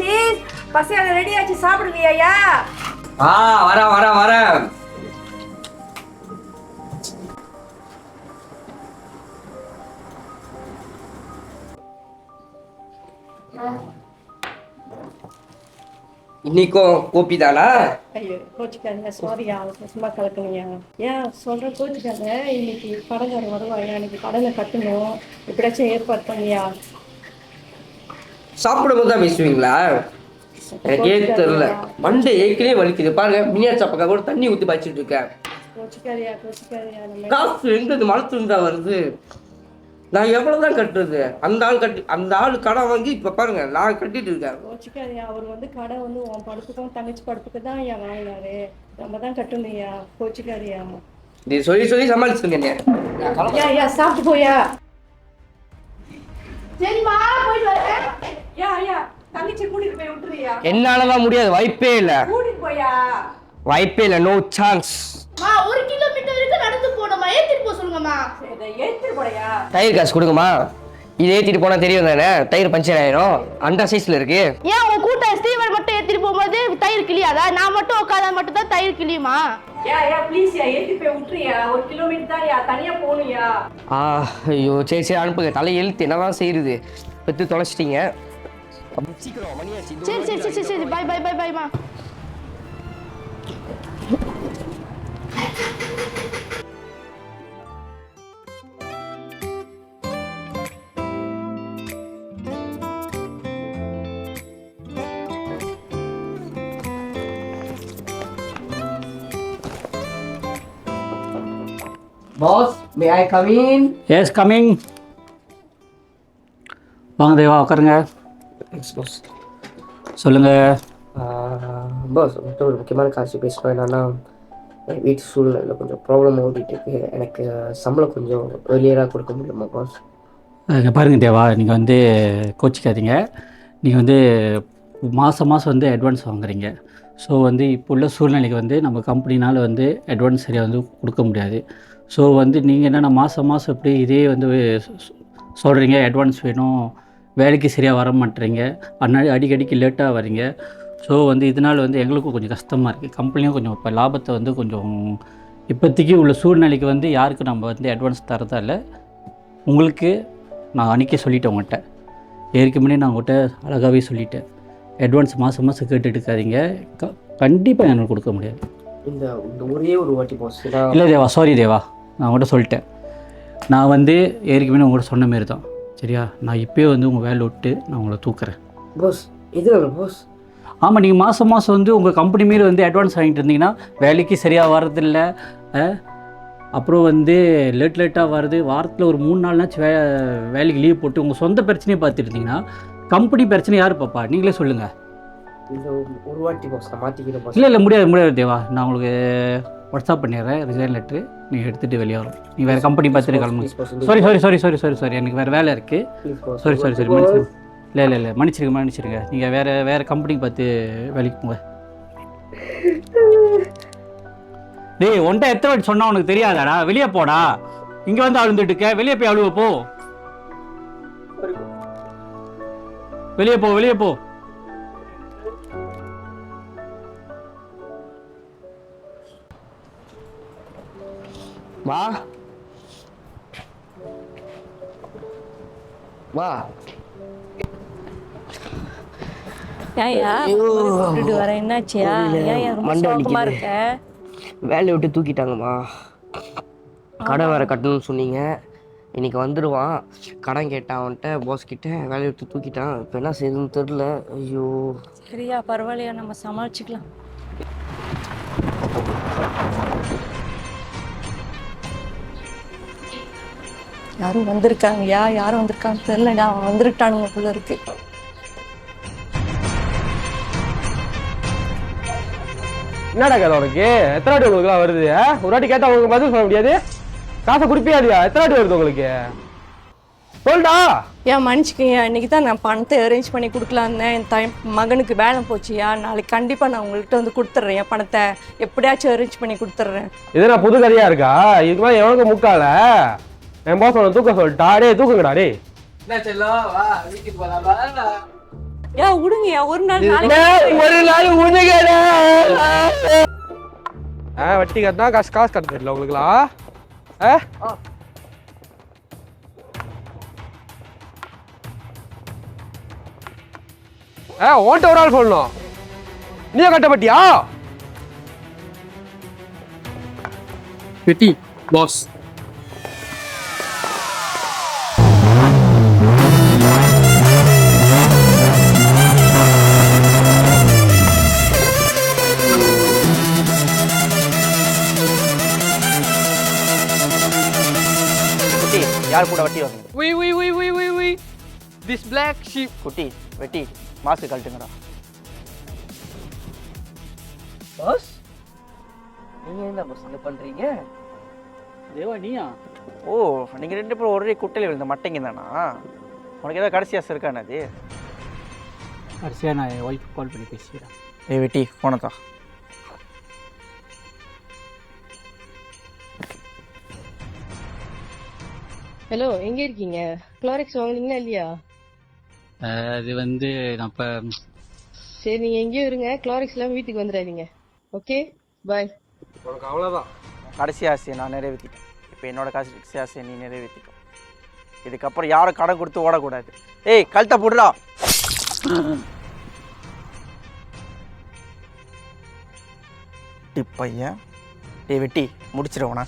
Cheese. பசங்க ready ஆச்சு, சாப்பிடுவியா? வரேன். இன்னைக்கும் கோபி தானா? ஐயோ கோச்சிக்காதீங்க, சாரியா, சும்மா கலக்கணுயா. ஏன் சொல்ற கோச்சிக்காத. இன்னைக்கு கடைக்காரன் வருவாயா, இன்னைக்கு கடனை கட்டணும். எப்படியாச்சும் ஏற்பாடு பண்ணியா? சாப்பிடும் தான் பேசுவீங்களா? எனக்கு ஏன் தெரியல, மண்டை ஏற்கனவே வலிக்குது. பாருங்க, மினியார் சாப்பக்கா கூட தண்ணி ஊற்றி பாய்ச்சிட்டு இருக்கேன். கோச்சிக்காதியா. காசு எங்க மனசுல தான் வருது. நான் எவ்வளவுதான் கட்டுறது? அந்த ஆள் கடை வாங்கி இப்ப பாருங்க நான் கட்டிட்டு இருக்கேன். கோச்சிக்காதியா, அவர் கடை உன் படுப்புக்கும் தங்கச்சி படுப்புக்கு தான் ஐயா வாங்கினாரு. நம்ம தான் கட்டணும்யா. கோச்சிக்காதியா. நீ சொல்லி சமாளிச்சுங்க. சாப்பிட்டு போயா. சரிம்மா, போயிட்டு வரேன். ஐயா தங்கச்சி கூட்டிட்டு போய் விட்டுறியா? என்னாலதான் முடியாது, வாய்ப்பே இல்ல. கூட்டிட்டு போயா. வாய்ப்பே இல்ல, நோ சான்ஸ். 1 கிலோமீட்டருக்கு நடந்து போனோமா, ஏத்திட்டு போ சொல்லுங்கம்மா. ஏத்திட்டு போயா. டயர் காசு கொடுங்கம்மா. இது ஏத்திட்டு போனா தெரியும் தானே, டயர் பஞ்சர் ஆயிரும். அந்த சைஸ்ல இருக்கு. ஏன் உங்க கூட்ட ஸ்டீவர் மட்டும் ஏத்திட்டு போகும்போது டயர் கிளியாதா? நான் மட்டும் உட்காந்தா மட்டும் தான் டயர் கிளியுமா? ப்ளீஸ் ஏத்திட்டு போய் விட்டுறியா? 1 கிலோமீட்டர் தான் தனியா போகணும்யா. ஐயோ சரி அனுப்புங்க. தலை எழுத்து என்னதான் செய்யுது, பெற்று தொலைச்சிட்டீங்க. சீக்கிரம் மணியாச்சு. சரி by. Boss, may I come in? Yes, coming. வாங்க தேவா, உட்காருங்க. Thanks, boss. சொல்லுங்க. பாஸ், ஒரு முக்கியமான காசு பேசணும். என்னன்னா, என் வீட்டு சூழ்நிலை கொஞ்சம் ப்ராப்ளம் ஓடிட்டு இருக்கு. எனக்கு சம்பளம் கொஞ்சம் வெளியராக கொடுக்க முடியுமா பாஸ்? இங்கே பாருங்கள் தேவா, நீங்கள் கோச்சிக்காதீங்க. நீங்கள் மாதம் மாதம் அட்வான்ஸ் வாங்குறீங்க. ஸோ இப்போ உள்ள சூழ்நிலைக்கு நம்ம கம்பெனினால் அட்வான்ஸ் சரியாக கொடுக்க முடியாது. ஸோ நீங்கள் என்னென்னா மாதம் இப்படி இதே சொல்கிறீங்க, அட்வான்ஸ் வேணும், வேலைக்கு சரியாக வர மாட்டேறீங்க, அடிக்கடிக்கு லேட்டாக வரீங்க. ஸோ இதனால் எங்களுக்கும் கொஞ்சம் கஷ்டமாக இருக்குது. கம்பெனியும் கொஞ்சம் இப்போ லாபத்தை கொஞ்சம் இப்போதைக்கு உள்ள சூழ்நிலைக்கு யாருக்கு நம்ம அட்வான்ஸ் தரதா இல்லை. உங்களுக்கு நான் அன்றைக்கே சொல்லிட்டேன், உங்கள்கிட்ட ஏற்கனவே முன்னே நான் உங்கள்கிட்ட அழகாகவே சொல்லிட்டேன். அட்வான்ஸ் மாதம் கேட்டுட்டு இருக்காதீங்க. கண்டிப்பாக எனக்கு கொடுக்க முடியாது. இந்த ஒரே ஒரு வாட்டி பாஸ். இல்லை தேவா, சாரி தேவா, நான் உங்கள்கிட்ட சொல்லிட்டேன். நான் ஏற்கனவே உங்கள்கிட்ட சொன்ன மாரி தான், சரியா? நான் இப்போயே உங்கள் வேலை விட்டு நான் உங்களை தூக்குறேன் பாஸ். எதுனால பாஸ்? ஆமாம், நீங்கள் மாதம் உங்கள் கம்பெனி மாரி அட்வான்ஸ் வாங்கிட்டு இருந்தீங்கன்னா வேலைக்கு சரியாக வர்றதில்ல. அப்புறம் லேட்டாக வருது. வாரத்தில் ஒரு 3 நாள்னாச்சும் வேலைக்கு லீவ் போட்டு உங்கள் சொந்த பிரச்சனையை பார்த்துருந்தீங்கன்னா கம்பெனி பிரச்சனை யார் பாப்பா? நீங்களே சொல்லுங்கள். இந்த ஒரு வாட்டி பாஸ் நான் மாற்றிக்கிறேன் பாஸ். இல்லை முடியாது தேவா. நான் உங்களுக்கு வாட்ஸ்அப் பண்ணிடுறேன் ரிசைன் லெட்ரு. நீங்கள் எடுத்துகிட்டு வெளியே வரும். நீங்கள் வேறு கம்பெனி பார்த்துட்டு கிளம்புங்க. சாரி எனக்கு வேறு வேலை இருக்குது. சாரி மன்னிச்சிருங்க. இல்லை மன்னிச்சிருங்க. நீங்கள் வேறு கம்பெனிக்கு பார்த்து வேலைக்கு போங்க. டேய், ஒன்றை எத்தனை வாட்டி சொன்னால் உனக்கு தெரியாதாடா? வெளியே போடா. இங்கே அழுந்துட்டு இருக்க, வெளியே போய் அழுவ போ. வெளியே போ. வா. வர என்னாச்சியா? மண்டை இருக்க? வேலையை விட்டு தூக்கிட்டாங்கம்மா. கடை வேற கட்டணும்னு சொன்னீங்க. இன்னைக்கு வந்துடுவான். கடன் கேட்டான் அவன்கிட்ட, பாஸ் கிட்ட. வேலையை விட்டு தூக்கிட்டான். இப்போ என்ன செய்யுதுன்னு தெரில. ஐயோ. சரியா, பரவாயில்லையா, நம்ம சமாளிச்சுக்கலாம். யாரும் வந்திருக்காங்கயா? யாரும் வந்திருக்காங்க தெரியலடா. அவன் வந்துருட்டானுங்க போல இருக்கு. என்னடா கதை உனக்கு? எத்தனை வாட்டி உங்களுக்கு வருது? ஒரு வாட்டி கேட்டா உங்களுக்கு பதில் சொல்ல முடியாது. காசை குடிப்பியா இல்லையா? எத்தனை வாட்டி வருது உங்களுக்கு? சொல்டா. ஏன் மன்னிச்சுக்கயா, இன்னைக்கு தான் நான் பணத்தை அரேஞ்ச் பண்ணி கொடுக்கலான்னு. என் மகனுக்கு வேலை போச்சியா. நாளைக்கு கண்டிப்பாக நான் உங்கள்கிட்ட கொடுத்துட்றேன். என் பணத்தை எப்படியாச்சும் அரேஞ்ச் பண்ணி கொடுத்துட்றேன். இது நான் புது கதையா இருக்கா? இதுக்கு மேலே எவனுக்கு முக்கால என் பாஸ் உன தூக்க சொல்லிட்டா. டே தூக்குங்கடா. டே என்ன செல்லம், வா வீட்டுக்கு போலாமா? ஏன் விடுங்கய்யா, ஒரு நாள் நாளைக்கு ஒரு நாள் உனக்கடா. வட்டி கட்டினா காசு கட்ட தெரியல உங்களுக்குலாம். ஓன்ட்ட ஒரு ஆள் சொல்லணும். நீயே கட்டப்பட்டியா? வெட்டி பாஸ். குட்டி யார் கூட வட்டி வாங்க? வி திஸ் பிளாக் ஷீப். குட்டி வெட்டி மாஸ்க் கழட்டுங்கடா. பாஸ் நீங்க என்ன பாஸ் இங்க பண்றீங்க? தேவா நீயா? ஓ நீங்க 2 பேரும் ஒரே குட்டையில விழுந்த மட்டைங்க தானா? உனக்கு ஏதாவது கடைசி ஆசை இருக்கானே அது? கடைசியாக நான் என் ஒய்ஃப் கால் பண்ணி பேசிக்கிறேன். ஏய் வெட்டி போனதா. ஹலோ, எங்க இருக்கீங்க? குளோரெக்ஸ் வாங்குனீங்களா இல்லையா? அது வந்து நான் இப்போ சரி, நீங்க எங்கேயும் இருங்க, குளோரெக்ஸ் இல்லாம வீட்டுக்கு வந்துடாதீங்க. ஓகே, பாய். உனக்கு அவ்வளோதான். கடைசி ஆசையை நான் நிறைவேற்றிட்டேன். இப்போ என்னோட கடைசி ஆசையை நீ நிறைவேற்றிட்டோம். இதுக்கப்புறம் யாரும் கடன் கொடுத்து ஓடக்கூடாது. ஏய் கழுத்தை போடுறா. பையன் ஏய் வெட்டி முடிச்சிருவனா?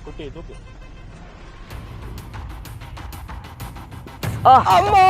குட்டி தூக்கு. அம்மா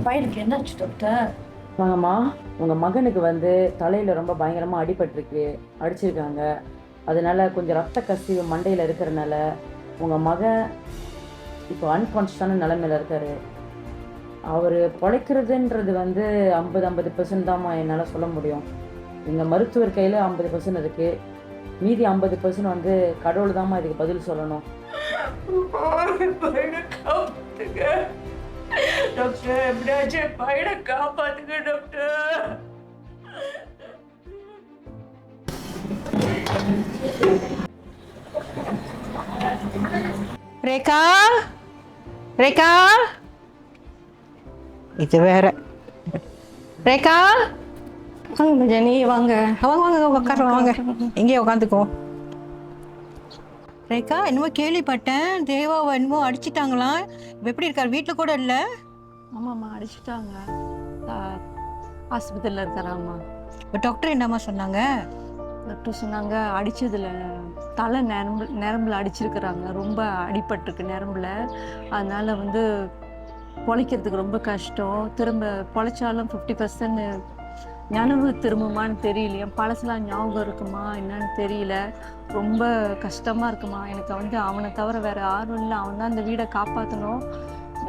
பையனுக்கு என்னாச்சு டாக்டர்? வாங்கம்மா, உங்கள் மகனுக்கு வந்து தலையில் ரொம்ப பயங்கரமாக அடிபட்டிருக்கு, அடிச்சிருக்காங்க. அதனால கொஞ்சம் ரத்த கசிவு மண்டையில் இருக்கிறனால உங்கள் மகன் இப்போ அன்கான்ஷியஸான நிலைமையில் இருக்கார். அவர் பிழைக்கிறதுன்றது வந்து 50% தான்மா என்னால் சொல்ல முடியும். எங்கள் மருத்துவர் கையில் 50% இருக்குது, மீதி 50% வந்து கடவுள் தான்மா இதுக்கு பதில் சொல்லணும். டாக்டர் எப்படியாச்சும் பையனை காப்பாத்துங்க டாக்டர். ரேகா, ரேகா, இது வேற. ரேகா, வாங்க ஜெனி, வாங்க வாங்க வாங்க உட்கார வாங்க, எங்கேயே உட்காந்துக்கோ. ரேகா, என்னமோ கேள்விப்பட்டேன், தேவாவை என்னமோ அடிச்சிட்டாங்களாம். இப்போ எப்படி இருக்கார்? வீட்டில் கூட இல்லை? ஆமாம்மா, அடிச்சுட்டாங்க, ஆஸ்பத்திரியில் இருக்கிறாம்மா. இப்போ டாக்டர் என்னம்மா சொன்னாங்க? டாக்டர் சொன்னாங்க அடித்ததில் தலை நரம்பில் அடிச்சிருக்கிறாங்க, ரொம்ப அடிபட்டிருக்கு நரம்பில். அதனால் வந்து பொழைக்கிறதுக்கு ரொம்ப கஷ்டம். திரும்ப பொழைச்சாலும் 50% ஞானவு திரும்புமான்னு தெரியல. என் பழசெலாம் ஞாபகம் இருக்குமா என்னன்னு தெரியல. ரொம்ப கஷ்டமாக இருக்குமா. எனக்கு வந்து அவனை தவிர வேறு யாரும் இல்லை. அவன் தான் இந்த வீடை காப்பாற்றணும்.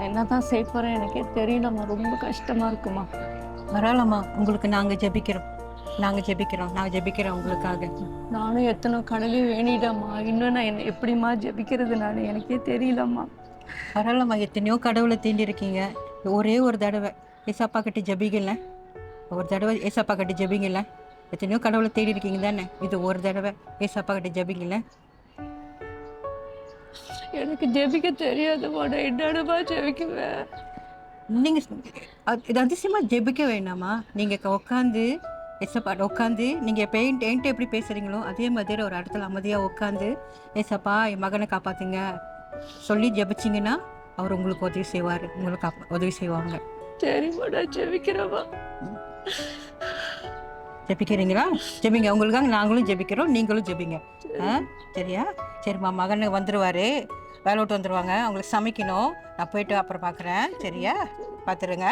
என்ன தான் செய்ய போகிறேன் எனக்கே தெரியலம்மா. ரொம்ப கஷ்டமாக இருக்குமா. பரவாயில்லம்மா, உங்களுக்கு நாங்கள் ஜெபிக்கிறோம், நாங்கள் ஜெபிக்கிறோம் உங்களுக்காக. நானும் எத்தனை கடலையும் வேணிடம்மா. இன்னும் நான் என்ன எப்படிம்மா ஜெபிக்கிறது நான் எனக்கே தெரியலம்மா. பரவாயில்லம்மா, எத்தனையோ கடவுளை தேண்டி இருக்கீங்க. ஒரே ஒரு தடவை ஏசப்பா கிட்ட ஜெபிக்கல, ஒரு தடவை ஏசப்பா கிட்ட ஜெபிங்கல. எத்தனையோ கடவுளை தேடி இருக்கீங்க தானே, இது ஒரு தடவை ஏசப்பா கிட்ட ஜெபிங்கல. எனக்கு ஜெபிக்க தெரியாதுமா. நான் என்னடமா ஜெபிக்குவேன்? நீங்கள் இது அதிசயமாக ஜெபிக்க வேண்டாமா? நீங்கள் உட்காந்து ஏசப்பாட்ட உட்காந்து நீங்கள் இப்போ என்கிட்ட எப்படி பேசுகிறீங்களோ அதே மாதிரி ஒரு இடத்துல அமைதியாக உட்காந்து ஏசப்பா என் மகனை காப்பாற்றுங்க சொல்லி ஜெபிச்சிங்கன்னா அவர் உங்களுக்கு உதவி செய்வார், உங்களுக்கு உதவி செய்வாங்க. சரிம்மா, நான் ஜெபிக்கிறேம்மா. ஜெபிக்கிறீங்களா? ஜெபிங்க. உங்களுக்காக நாங்களும் ஜெபிக்கிறோம், நீங்களும் ஜெபிங்க. சரியா? சரிம்மா, மகன் வந்துடுவார், வேலை விட்டு வந்துடுவாங்க, அவங்களுக்கு சமைக்கணும். நான் போயிட்டு அப்புறம் பார்க்குறேன். சரியா? பார்த்துருங்க.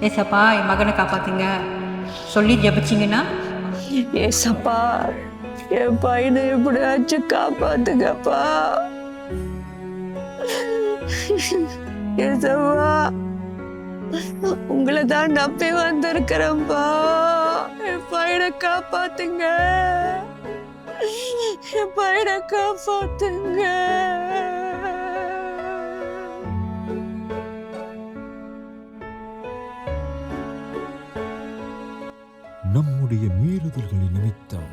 ஏசப்பா, என் மகனை காப்பாத்துங்க சொல்லி ஜெபிச்சிங்கன்னா, ஏசப்பா, என் பையனை எப்படியாச்சும் காப்பாத்துங்கப்பா. ஏசப்பா, உங்களை தான் நம்பி வந்திருக்கிறேன்ப்பா. என் பையனை காப்பாத்துங்க, என் பையனை காப்பாத்துங்க. நம்முடைய மீறுதல்களின் நிமித்தம்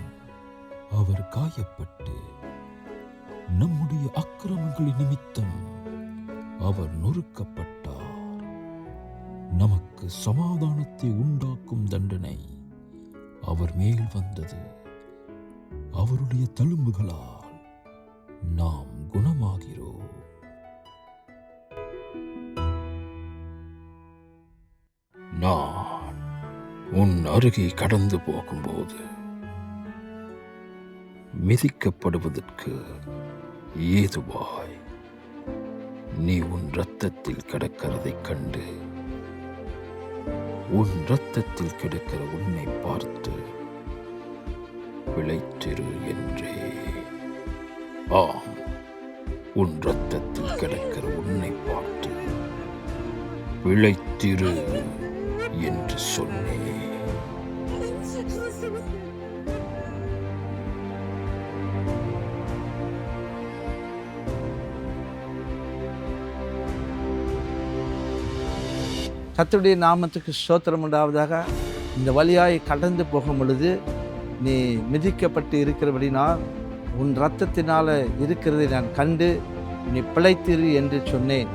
அவர் காயப்பட்டு, நம்முடைய அக்கிரமங்களின் நிமித்தம் அவர் நொறுக்கப்பட்டார். நமக்கு சமாதானத்தை உண்டாக்கும் தண்டனை அவர் மேல் வந்தது. அவருடைய தழும்புகளால் நாம் குணமாகிறோம். நான் உன் அருகே கடந்து போகும்போது மிதிக்கப்படுவதற்கு ஏதுவாய் நீ உன் இரத்தத்தில் கிடக்கிறதைக் கண்டு உன் இரத்தத்தில் கிடக்கிற உன்னை பார்த்து பிழைத்திரு என்றே. ஆம், உன் இரத்தத்தில் கிடக்கிற உன்னை பார்த்து பிழைத்திரு என்று சொன்னேன். கர்த்தருடைய நாமத்துக்கு ஸ்தோத்திரம் உண்டாவதாக. இந்த வழியாய் கடந்து போகும் பொழுது நீ மிதிக்கப்பட்டு இருக்கிறபடினால் உன் இரத்தத்தினால் இருக்கிறதை நான் கண்டு நீ பிழைத்திரு என்று சொன்னேன்.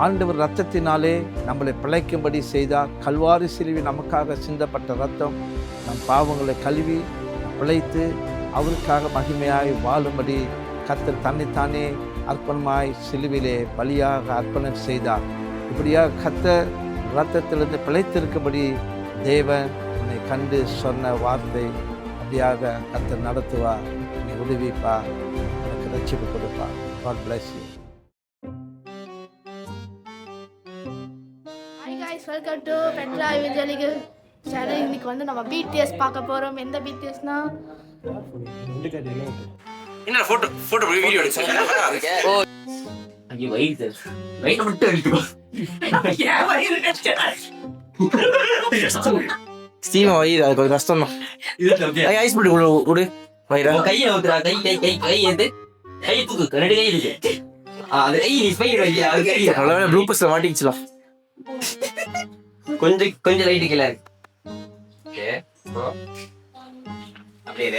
ஆண்டவர் இரத்தத்தினாலே நம்மளை பிழைக்கும்படி செய்தார். கல்வாரி சிலுவையில் நமக்காக சிந்தப்பட்ட இரத்தம் நம் பாவங்களை கழுவி பிழைத்து அவருக்காக மகிமையாய் வாழும்படி கர்த்தர் தன்னைத்தானே அர்ப்பணமாய் சிலுவிலே பலியாக அர்ப்பணம் செய்தார். இப்படியாக கர்த்தர் இரத்தத்திலிருந்து பிழைத்திருக்கும்படி தேவன் உன்னை கண்டு சொன்ன வார்த்தை அப்படியாக கர்த்தர் நடத்துவார். நீ உதவிப்பார், உனக்கு ரட்சிப்பு கொடுப்பார். God bless you. Hi guys, welcome to Petra Evangelical Channel. இன்னைக்கு வந்து நம்ம BTS பார்க்க போறோம். எந்த BTSனா என்ன போட்டோ வீடியோ எடுங்க. ஐயோ வெயிட் மட்டும் எடுத்துக்கோ. ஸ்டீவன் வயிறு அது கொஞ்சம் கஷ்டம் தான். ஐஸ் போட்டு விடு வயிறா. கையை ஊத்துறா. கை கை கை கை எது கை தூக்கு. ரெண்டு கை இருக்கு. அது கை நீ ஸ்பைர் வைக்க. அது கை நல்ல ப்ளூபஸ்ல மாட்டிக்கிச்சுலாம். கொஞ்சம் லைட் கீழ இருக்கு. ஓகே அப்படியே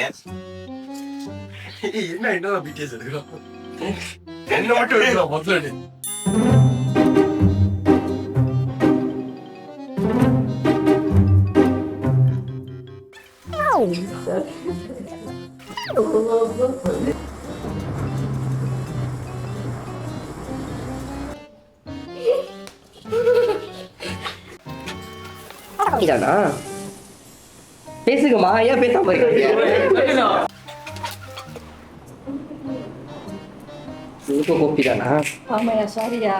என்ன பிடிஎஸ் எடுக்கறோம். என்ன மட்டும் எடுக்கறோம் முதல்ல. பேசுங்கம்மா, ஏன் பேசாம இருக்கீங்க? கோப்பிதானா? ஆமாயா, சாரியா.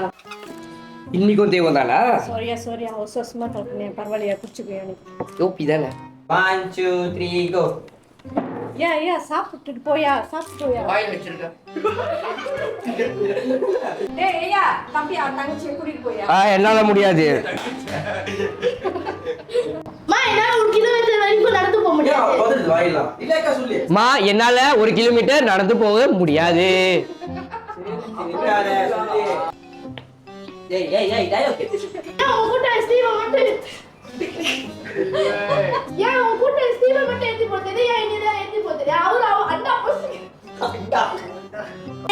இன்னைக்கும் தேவம் தானா? சாரியா அவசரமா கலப்பினேன். பரவாயில்லையா, குடிச்சுக்கோ. கோப்பி தானே. 1 2 3 கோ. யா சாப்பிட்டுட்டு போயா. வாயில் வச்சிருக்க. ஐயா தம்பி தங்கச்சி கூட்டிட்டு போயா. என்னால முடியாது. என்னால 1 கிலோமீட்டர் வரைக்கும் நடந்து போக முடியாது. மா, என்னால 1 கிலோமீட்டர் நடந்து போக முடியாது.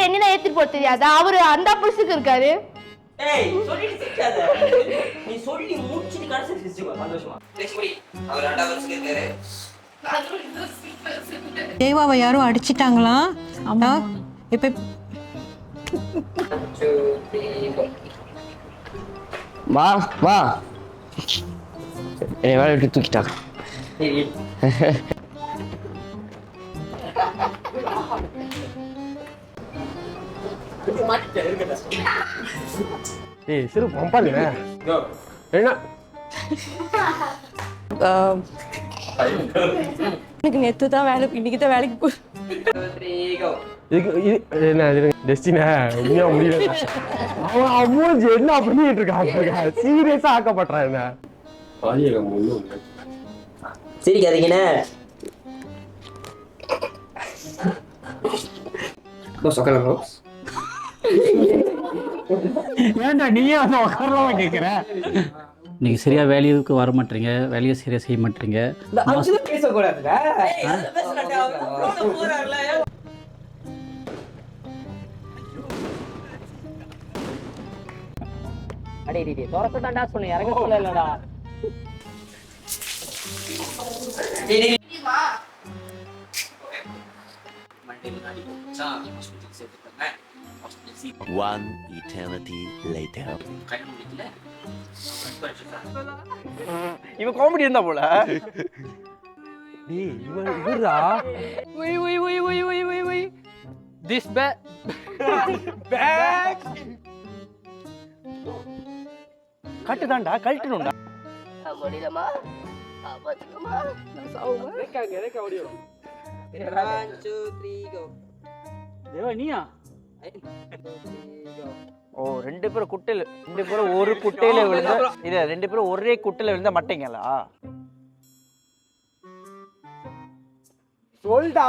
என்ன ஏத்தி போட தெரியாதா? அவரு அந்த புருஷுக்கு இருக்காரு. ஏய் சொல்லிட்டு சிரிக்காத. நீ சொல்லி முடிச்சிட்டு கடைசி சிரிச்சுக்கோ சந்தோஷமா. நெக்ஸ்ட் படி. அவர் 2வது வருஷம் இருக்காரு. தேவாவை யாரும் அடிச்சிட்டாங்களா? ஆமா. இப்போ வா வா என்னை வேலை விட்டு தூக்கிட்டாங்க. ஏய் சிறு பம்பாருங்க என்ன எனக்கு நேற்று தான் வேலை, இன்னைக்கு தான் வேலைக்கு டெஸ்டினா உண்மையா முடியல. அவன் அம்மூஞ்சி என்ன பண்ணிட்டு இருக்கான்? சீரியஸா ஆக்கப்படுறான் என்ன? சிரிக்காதீங்கண்ணே. ஏன்டா நீயே வந்து உட்காரலாமா கேட்குற? நீங்கள் சரியாக வேலையுக்கு வர மாட்டீங்க, வேலையை சரியாக செய்ய மாட்டீங்க. பேசக்கூடாதுங்க. அடே டே துறக்கட்டாண்டா சொன்னேன், இறங்க சொல்லலடா. One eternity later. இவன் காமெடி இருந்தா போல. டேய் இவரா திஸ் பேக் கட்டுதான்டா, கழட்டணும்டா. முடியலமா, காப்பாத்துக்கமா, நான் சாவுமா. தேவா நீயா? ஓ 2 பேரும் குட்டையில, 2 பேரும் ஒரு குட்டையில விழுந்தா, இல்ல 2 பேரும் ஒரே குட்டையில விழுந்தா மாட்டீங்களா? சொல்டா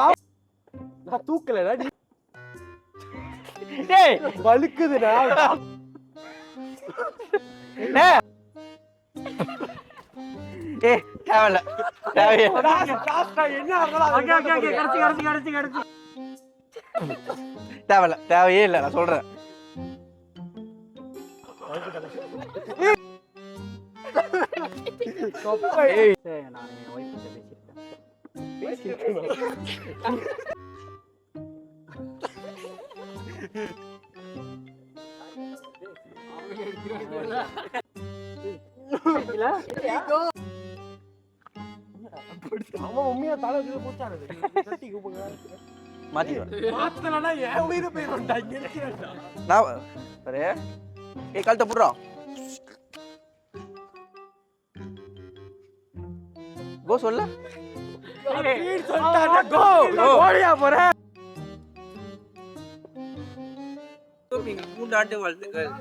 நான் தூக்கலடா. டேய் வழுக்குதுடா. டேய் ஏய் தேவல தேவையே தேவல தேவையே இல்லை, நான் சொல்றேன். நான் என் ஒய்ஃப் பேசியிருக்கேன். உண்மையா தலை போச்சாரு மாத்தலன்னா என் உயிரை போயிடும்டா. நான் சரி ஏய் கழுத்தை புடுறோம். கோ சொல்ல ஓடியா போற. நீங்கள் 3 ஆண்டு வாழ்த்துக்கள்.